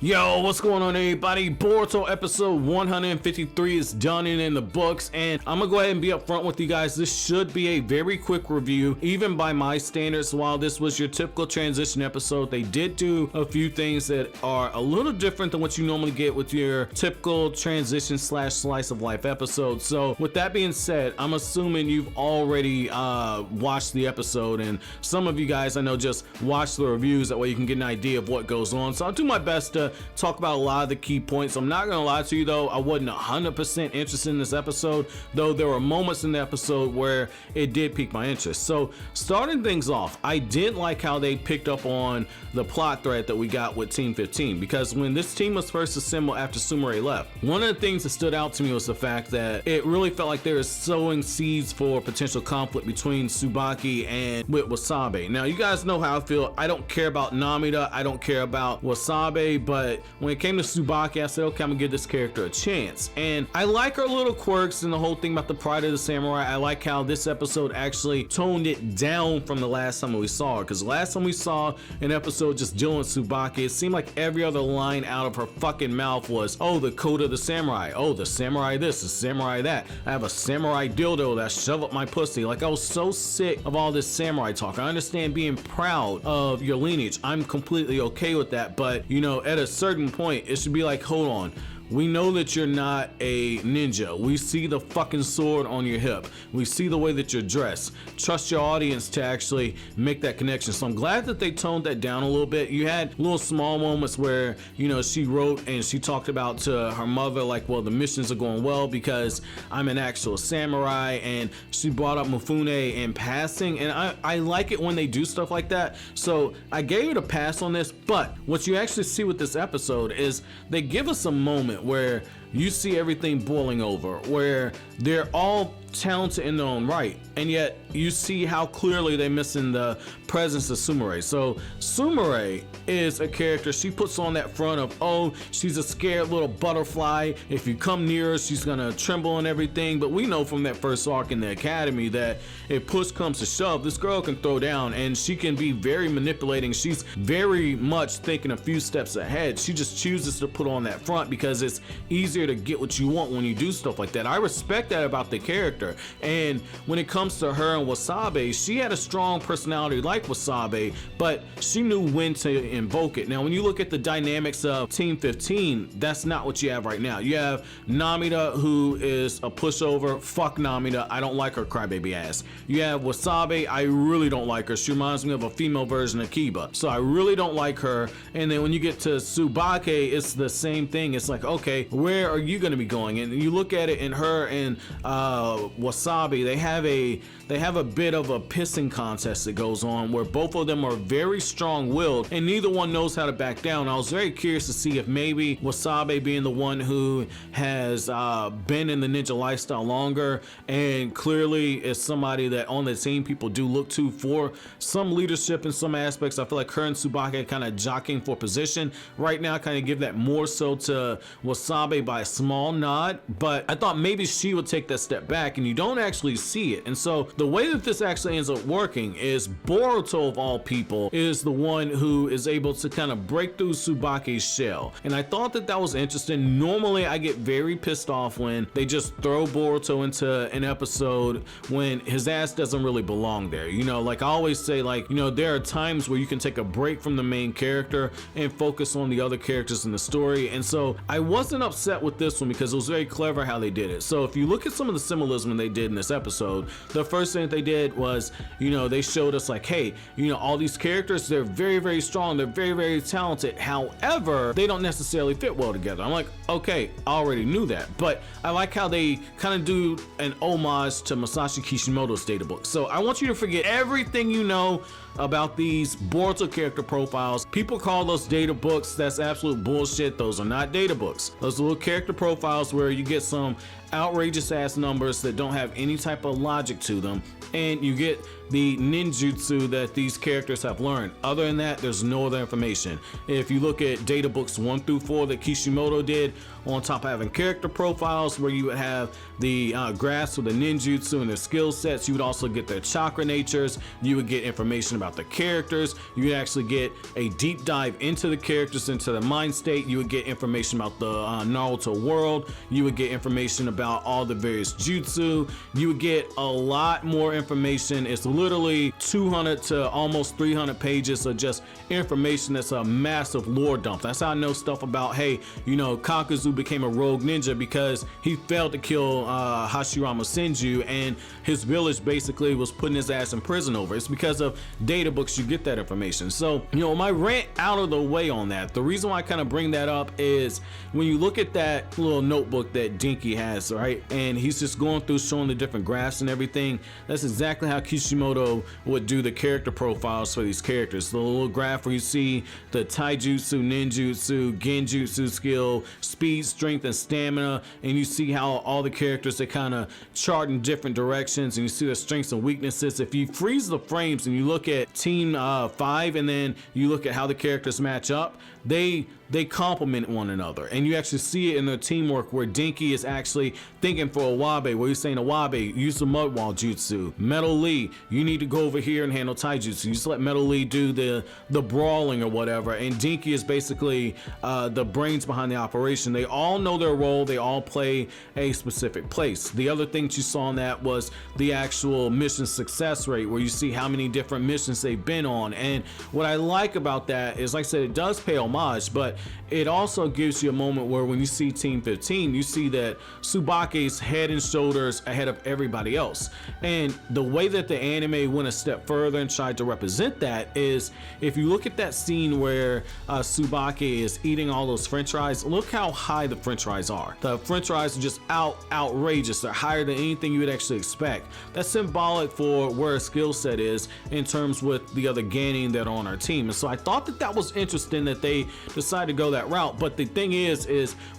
Yo, what's going on, everybody? Boruto episode 153 is done and in the books, and I'm gonna go ahead and be upfront with you guys. This should be a very quick review, even by my standards. While this was your typical transition episode, they did do a few things that are a little different than what you normally get with your typical transition slash slice of life episode. So with that being said, I'm assuming you've already watched the episode, and some of you guys I know just watch the reviews. That way you can get an idea of what goes on. So I'll do my best to talk about a lot of the key points. I'm not gonna lie to you though, I wasn't 100% interested in this episode, though there were moments in the episode where it did pique my interest. So starting things off, I did like how they picked up on the plot thread that we got with Team 15, because when this team was first assembled after Sumire left, one of the things that stood out to me was the fact that it really felt like they were sowing seeds for potential conflict between Tsubaki and with Wasabi. Now you guys know how I feel. I don't care about Namida, I don't care about Wasabi, but when it came to Tsubaki, I said, okay, I'm gonna give this character a chance. And I like her little quirks and the whole thing about the pride of the samurai. I like how this episode actually toned it down from the last time we saw her, because last time we saw an episode just dealing with Tsubaki, it seemed like every other line out of her fucking mouth was, oh, the code of the samurai, oh, the samurai this, the samurai that, I have a samurai dildo that shove up my pussy. Like, I was so sick of all this samurai talk. I understand being proud of your lineage, I'm completely okay with that, but you know, at a certain point it should be like, hold on, we know that you're not a ninja. We see the fucking sword on your hip. We see the way that you're dressed. Trust your audience to actually make that connection. So I'm glad that they toned that down a little bit. You had little small moments where, you know, she wrote and she talked about to her mother, like, well, the missions are going well because I'm an actual samurai, and she brought up Mifune in passing, and I like it when they do stuff like that. So I gave it a pass on this, but what you actually see with this episode is they give us a moment where you see everything boiling over, where they're all talented in their own right, and yet you see how clearly they're missing the presence of Sumire. So Sumire is a character, she puts on that front of, oh, she's a scared little butterfly, if you come near her she's gonna tremble and everything, but we know from that first arc in the academy that if push comes to shove, this girl can throw down, and she can be very manipulating. She's very much thinking a few steps ahead. She just chooses to put on that front because it's easier to get what you want when you do stuff like that. I respect that about the character. And when it comes to her and Wasabi, she had a strong personality like Wasabi, but she knew when to invoke it. Now when you look at the dynamics of Team 15, that's not what you have right now. You have Namida, who is a pushover. Fuck Namida, I don't like her crybaby ass. You have Wasabi, I really don't like her. She reminds me of a female version of Kiba, so I really don't like her. And then when you get to Tsubaki, it's the same thing. It's like, okay, where are you going to be going? And you look at it in her and Wasabi, they have a bit of a pissing contest that goes on where both of them are very strong-willed and neither one knows how to back down. I was very curious to see if maybe Wasabi, being the one who has been in the ninja lifestyle longer and clearly is somebody that on the team people do look to for some leadership in some aspects. I feel like her and Tsubaki are kind of jockeying for position right now. I kind of give that more so to Wasabi by a small nod, but I thought maybe she would take that step back, and you don't actually see it. And so the way that this actually ends up working is Boruto, of all people, is the one who is able to kind of break through Tsubaki's shell, and I thought that that was interesting. Normally I get very pissed off when they just throw Boruto into an episode when his ass doesn't really belong there. You know, like I always say, like, you know, there are times where you can take a break from the main character and focus on the other characters in the story, and so I wasn't upset with this one because it was very clever how they did it. So if you look at some of the symbolism they did in this episode, the first thing that they did was, you know, they showed us like, hey, you know, all these characters, they're very strong, they're very talented, however they don't necessarily fit well together. I'm like, okay, I already knew that, but I like how they kind of do an homage to Masashi Kishimoto's data book. So I want you to forget everything you know about these Boruto character profiles. People call those data books. That's absolute bullshit. Those are not data books. Those are little character profiles where you get some outrageous ass numbers that don't have any type of logic to them, and you get the ninjutsu that these characters have learned. Other than that, there's no other information. If you look at data books 1 through 4 that Kishimoto did, on top of having character profiles where you would have the graphs with the ninjutsu and their skill sets, you would also get their chakra natures, you would get information about the characters, you would actually get a deep dive into the characters, into their mind state, you would get information about the Naruto world, you would get information about all the various jutsu, you would get a lot more information. It's literally 200 to almost 300 pages of just information that's a massive lore dump. That's how I know stuff about, hey, you know, Kakuzu became a rogue ninja because he failed to kill Hashirama Senju, and his village basically was putting his ass in prison over. It's because of data books you get that information. So, you know, my rant out of the way on that, the reason why I kind of bring that up is when you look at that little notebook that Dinky has, right, and he's just going through showing the different graphs and everything, that's exactly how Kishimoto would do the character profiles for these characters. The little graph where you see the taijutsu, ninjutsu, genjutsu skill, speed, strength, and stamina, and you see how all the characters, they kind of chart in different directions, and you see their strengths and weaknesses. If you freeze the frames and you look at Team 5 and then you look at how the characters match up, they complement one another, and you actually see it in their teamwork where Dinky is actually thinking for Awabe, where he's saying, Awabe, use the mud wall jutsu. Metal Lee, you need to go over here and handle taijutsu. You just let Metal Lee do the brawling or whatever, and Dinky is basically the brains behind the operation. They all know their role, they all play a specific place. The other thing that you saw in that was the actual mission success rate, where you see how many different missions they've been on. And what I like about that is, like I said, it does pay homage, but it also gives you a moment where when you see Team 15, you see that Tsubaki's head and shoulders ahead of everybody else. And the way that the anime went a step further and tried to represent that is, if you look at that scene where Tsubaki is eating all those french fries, look how high the french fries are. The french fries are just outrageous. They're higher than anything you would actually expect. That's symbolic for where a skill set is in terms with the other Ganin that are on our team. And so I thought that that was interesting that they decided to go that route. But the thing is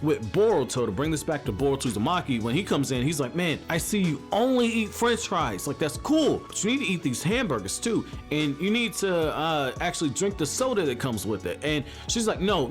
with Boruto, to bring this back to Boruto Uzumaki, when he comes in, he's like, man, I see you only eat french fries. Like, that's cool, but you need to eat these hamburgers too, and you need to actually drink the soda that comes with it. And she's like, no,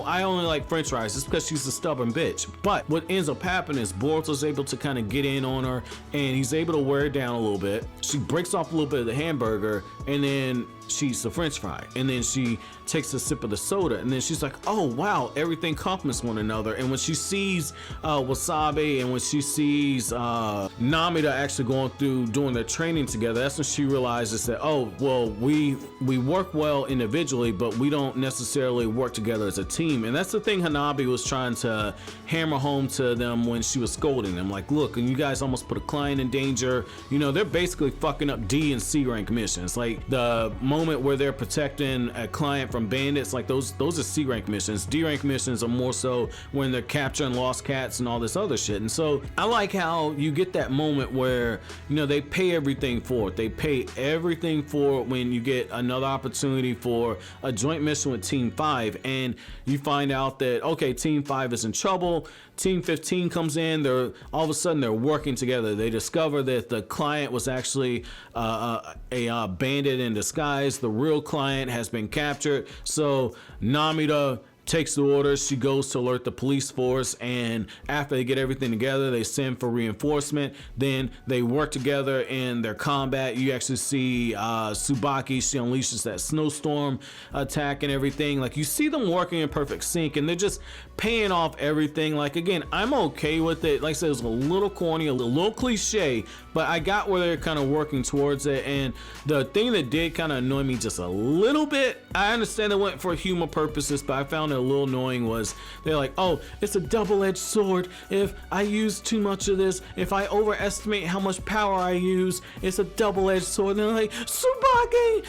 I only like french fries. It's because she's a stubborn bitch. But what ends up happening is Boruto's able to kind of get in on her, and he's able to wear her down a little bit. She breaks off a little bit of the hamburger, and then she eats the french fry, and then she takes a sip of the soda, and then she's like, oh wow, everything complements one another. And when she sees Wasabi, and when she sees Namida actually going through doing their training together, that's when she realizes that, oh well, we work well individually, but we don't necessarily work together as a team. And that's the thing Hanabi was trying to hammer home to them when she was scolding them, like, look, and you guys almost put a client in danger. You know, they're basically fucking up D and C rank missions. Like the moment where they're protecting a client from bandits, like those are C rank missions. D rank missions are more so when they're capturing lost cats and all this other shit. And so I like how you get that moment where, you know, they pay everything for it. They pay everything for it when you get another opportunity for a joint mission with Team 5, and you find out that, okay, Team 5 is in trouble. Team 15 comes in, they're all of a sudden they're working together. They discover that the client was actually a bandit in disguise. The real client has been captured. So Namida takes the orders. She goes to alert the police force, and after they get everything together, they send for reinforcement. Then they work together in their combat. You actually see Tsubaki, she unleashes that snowstorm attack and everything. Like, you see them working in perfect sync, and they're just paying off everything. Like, again, I'm okay with it. Like I said, it was a little corny, a little cliche, but I got where they're kind of working towards it. And the thing that did kind of annoy me just a little bit, I understand it went for humor purposes, but I found it a little annoying, was they're like, oh, it's a double-edged sword. If I use too much of this, if I overestimate how much power I use, it's a double-edged sword. And they're like, Tsubaki,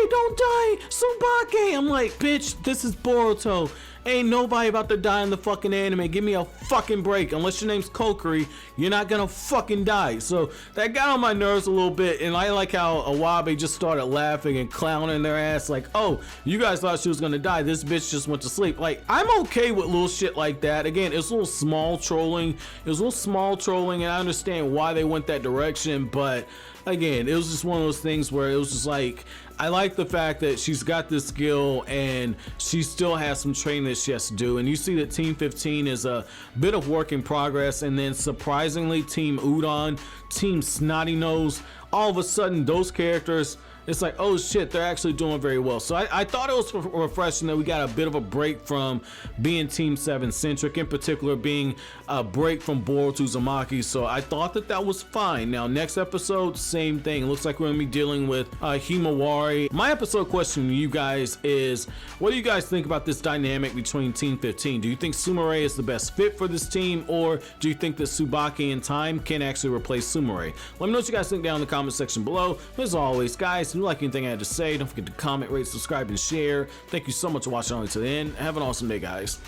don't die, Tsubaki. I'm like, bitch, this is Boruto. Ain't nobody about to die in the fucking anime. Give me a fucking break. Unless your name's Kokiri, you're not gonna fucking die. So that got on my nerves a little bit, and I like how Awabe just started laughing and clowning their ass like, oh, you guys thought she was gonna die. This bitch just went to sleep. Like, I'm okay with little shit like that. Again, it's a little small trolling. It was a little small trolling, and I understand why they went that direction, but again, it was just one of those things where it was just like, I like the fact that she's got this skill and she still has some training that she has to do. And you see that Team 15 is a bit of work in progress, and then surprisingly Team Udon, Team Snotty Nose, all of a sudden those characters, it's like, oh shit, they're actually doing very well. So I thought it was refreshing that we got a bit of a break from being Team 7 centric, in particular being a break from Boruto Uzumaki. So I thought that that was fine. Now next episode, same thing. It looks like we're gonna be dealing with Himawari. My episode question to you guys is, what do you guys think about this dynamic between Team 15? Do you think Sumire is the best fit for this team, or do you think that Tsubaki in time can actually replace Sumire? Let me know what you guys think down in the comment section below. As always, guys, if you like anything I had to say, don't forget to comment, rate, subscribe, and share. Thank you so much for watching all the way to the end. Have an awesome day, guys.